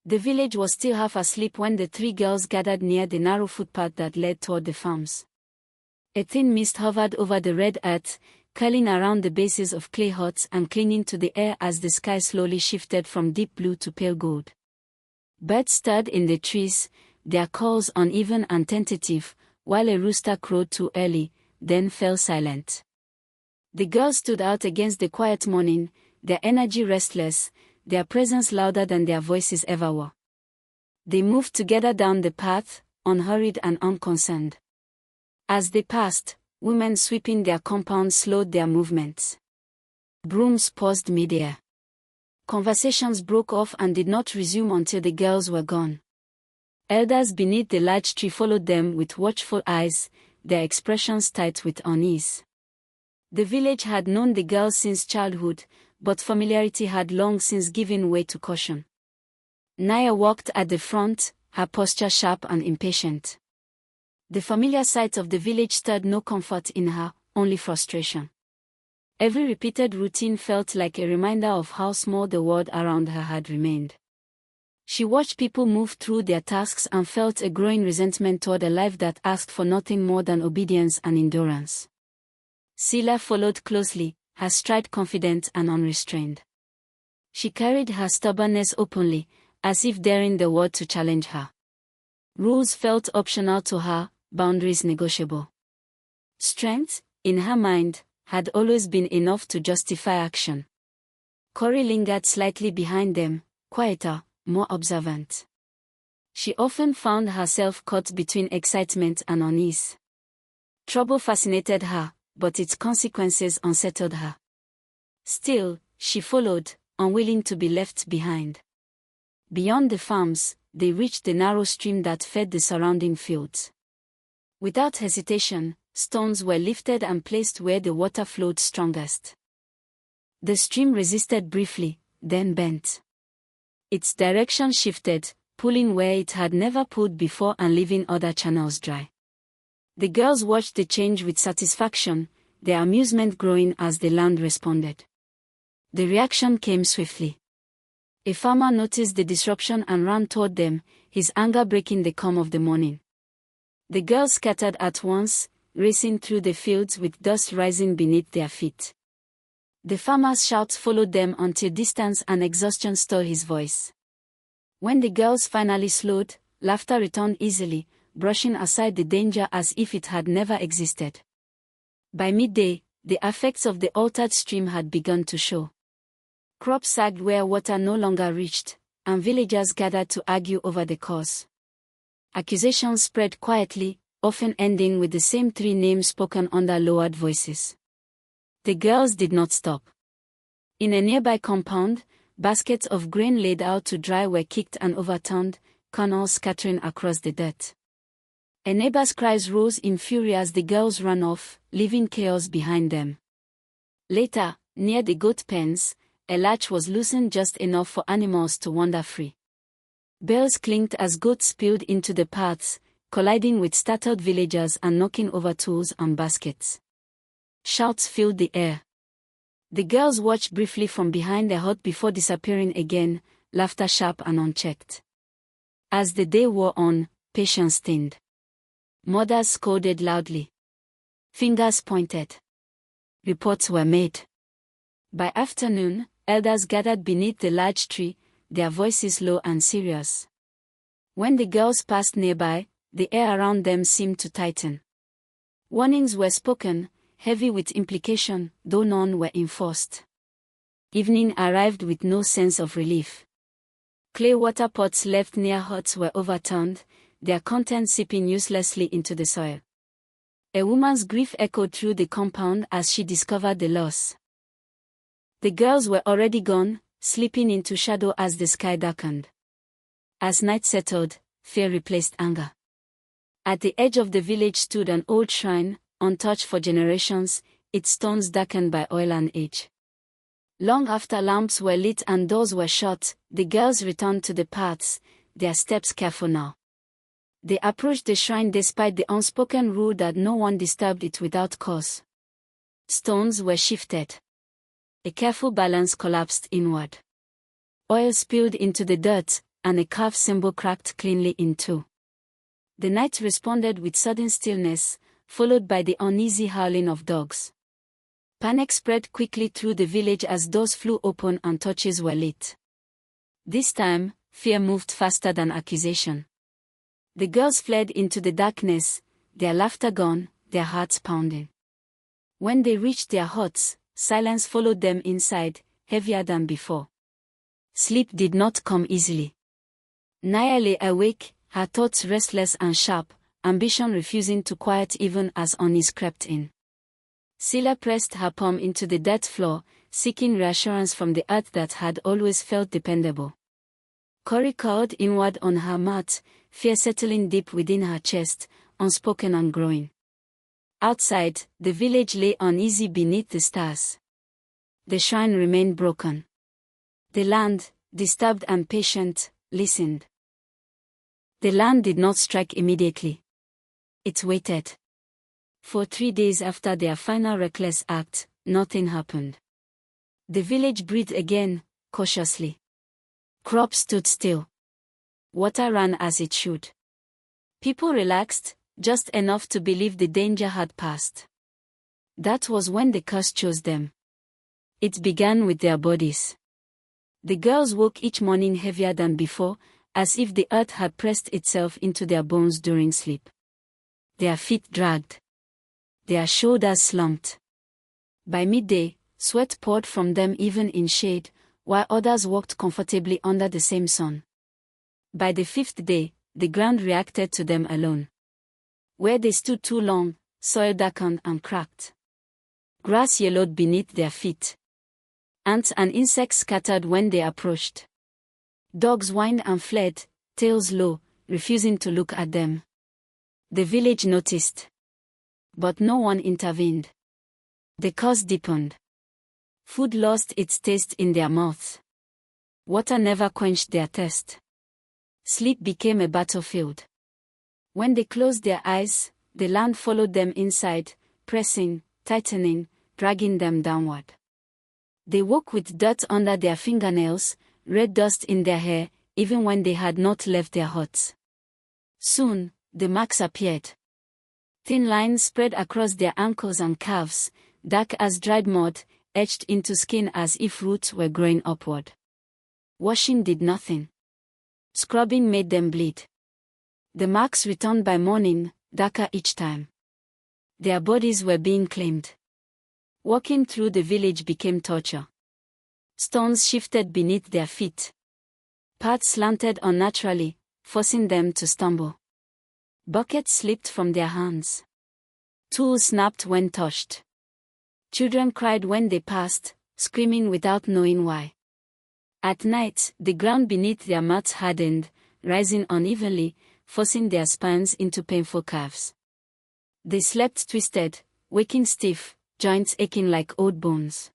The village was still half asleep when the three girls gathered near the narrow footpath that led toward the farms. A thin mist hovered over the red earth, curling around the bases of clay huts and clinging to the air as the sky slowly shifted from deep blue to pale gold. Birds stirred in the trees, their calls uneven and tentative, while a rooster crowed too early, then fell silent. The girls stood out against the quiet morning, their energy restless, their presence louder than their voices ever were. They moved together down the path, unhurried and unconcerned. As they passed, women sweeping their compounds slowed their movements. Brooms paused mid-air. Conversations broke off and did not resume until the girls were gone. Elders beneath the large tree followed them with watchful eyes, their expressions tight with unease. The village had known the girls since childhood, but familiarity had long since given way to caution. Naya walked at the front, her posture sharp and impatient. The familiar sight of the village stirred no comfort in her, only frustration. Every repeated routine felt like a reminder of how small the world around her had remained. She watched people move through their tasks and felt a growing resentment toward a life that asked for nothing more than obedience and endurance. Sila followed closely, her stride confident and unrestrained. She carried her stubbornness openly, as if daring the world to challenge her. Rules felt optional to her, boundaries negotiable. Strength, in her mind, had always been enough to justify action. Cory lingered slightly behind them, quieter, more observant. She often found herself caught between excitement and unease. Trouble fascinated her, but its consequences unsettled her. Still, she followed, unwilling to be left behind. Beyond the farms, they reached the narrow stream that fed the surrounding fields. Without hesitation, stones were lifted and placed where the water flowed strongest. The stream resisted briefly, then bent. Its direction shifted, pulling where it had never pulled before and leaving other channels dry. The girls watched the change with satisfaction, their amusement growing as the land responded. The reaction came swiftly. A farmer noticed the disruption and ran toward them, his anger breaking the calm of the morning. The girls scattered at once, racing through the fields with dust rising beneath their feet. The farmer's shouts followed them until distance and exhaustion stole his voice. When the girls finally slowed, laughter returned easily, brushing aside the danger as if it had never existed. By midday, the effects of the altered stream had begun to show. Crops sagged where water no longer reached, and villagers gathered to argue over the cause. Accusations spread quietly, often ending with the same three names spoken under lowered voices. The girls did not stop. In a nearby compound, baskets of grain laid out to dry were kicked and overturned, kernels scattering across the dirt. A neighbor's cries rose in fury as the girls ran off, leaving chaos behind them. Later, near the goat pens, a latch was loosened just enough for animals to wander free. Bells clinked as goats spilled into the paths, colliding with startled villagers and knocking over tools and baskets. Shouts filled the air. The girls watched briefly from behind the hut before disappearing again, laughter sharp and unchecked. As the day wore on, patience thinned. Mothers scolded loudly. Fingers pointed. Reports were made. By afternoon, elders gathered beneath the large tree, their voices low and serious. When the girls passed nearby, the air around them seemed to tighten. Warnings were spoken, heavy with implication, though none were enforced. Evening arrived with no sense of relief. Clay water pots left near huts were overturned, their contents seeping uselessly into the soil. A woman's grief echoed through the compound as she discovered the loss. The girls were already gone, slipping into shadow as the sky darkened. As night settled, fear replaced anger. At the edge of the village stood an old shrine, untouched for generations, its stones darkened by oil and age. Long after lamps were lit and doors were shut, the girls returned to the paths, their steps careful now. They approached the shrine despite the unspoken rule that no one disturbed it without cause. Stones were shifted. A careful balance collapsed inward. Oil spilled into the dirt, and a calf symbol cracked cleanly in two. The night responded with sudden stillness, followed by the uneasy howling of dogs. Panic spread quickly through the village as doors flew open and torches were lit. This time, fear moved faster than accusation. The girls fled into the darkness, their laughter gone, their hearts pounding. When they reached their huts, silence followed them inside, heavier than before. Sleep did not come easily. Naya lay awake, her thoughts restless and sharp, ambition refusing to quiet even as unease crept in. Scylla pressed her palm into the dirt floor, seeking reassurance from the earth that had always felt dependable. Cory curled inward on her mat, fear settling deep within her chest, unspoken and growing. Outside, the village lay uneasy beneath the stars. The shrine remained broken. The land, disturbed and patient, listened. The land did not strike immediately. It waited. For 3 days after their final reckless act, nothing happened. The village breathed again, cautiously. Crops stood still. Water ran as it should. People relaxed, just enough to believe the danger had passed. That was when the curse chose them. It began with their bodies. The girls woke each morning heavier than before, as if the earth had pressed itself into their bones during sleep. Their feet dragged. Their shoulders slumped. By midday, sweat poured from them even in shade, while others walked comfortably under the same sun. By the 5th day, the ground reacted to them alone. Where they stood too long, soil darkened and cracked. Grass yellowed beneath their feet. Ants and insects scattered when they approached. Dogs whined and fled, tails low, refusing to look at them. The village noticed. But no one intervened. The curse deepened. Food lost its taste in their mouths. Water never quenched their thirst. Sleep became a battlefield. When they closed their eyes, the land followed them inside, pressing, tightening, dragging them downward. They woke with dirt under their fingernails, red dust in their hair, even when they had not left their huts. Soon, the marks appeared. Thin lines spread across their ankles and calves, dark as dried mud, etched into skin as if roots were growing upward. Washing did nothing. Scrubbing made them bleed. The marks returned by morning, darker each time. Their bodies were being claimed. Walking through the village became torture. Stones shifted beneath their feet. Paths slanted unnaturally, forcing them to stumble. Buckets slipped from their hands. Tools snapped when touched. Children cried when they passed, screaming without knowing why. At night, the ground beneath their mats hardened, rising unevenly, forcing their spines into painful curves. They slept twisted, waking stiff, joints aching like old bones.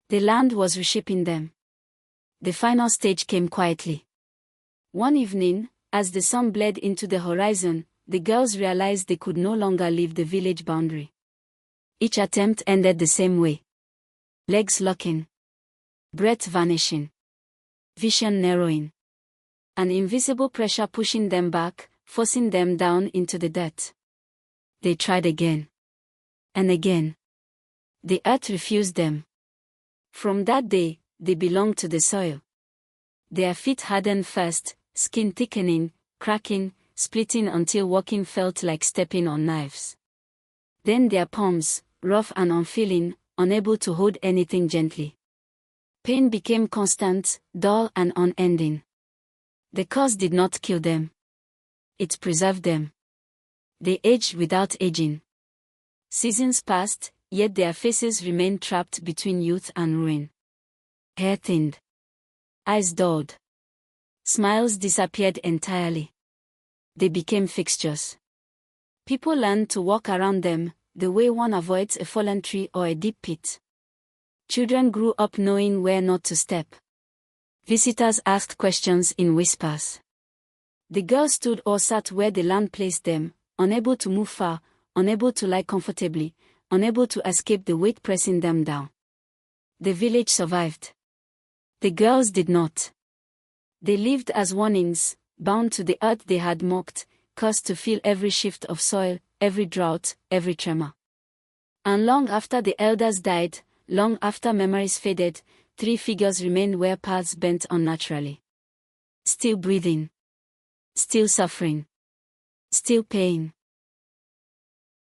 The land was reshaping them. The final stage came quietly. One evening, as the sun bled into the horizon, the girls realized they could no longer leave the village boundary. Each attempt ended the same way. Legs locking. Breath vanishing. Vision narrowing. An invisible pressure pushing them back, forcing them down into the dirt. They tried again. And again. The earth refused them. From that day, they belonged to the soil. Their feet hardened first, skin thickening, cracking, splitting until walking felt like stepping on knives. Then their palms, rough and unfeeling, unable to hold anything gently. Pain became constant, dull and unending. The curse did not kill them. It preserved them. They aged without aging. Seasons passed, yet their faces remained trapped between youth and ruin. Hair thinned. Eyes dulled. Smiles disappeared entirely. They became fixtures. People learned to walk around them, the way one avoids a fallen tree or a deep pit. Children grew up knowing where not to step. Visitors asked questions in whispers. The girls stood or sat where the land placed them, unable to move far, unable to lie comfortably, unable to escape the weight pressing them down. The village survived. The girls did not. They lived as warnings, bound to the earth they had mocked, cursed to feel every shift of soil, every drought, every tremor. And long after the elders died, long after memories faded, three figures remained where paths bent unnaturally. Still breathing. Still suffering. Still paying.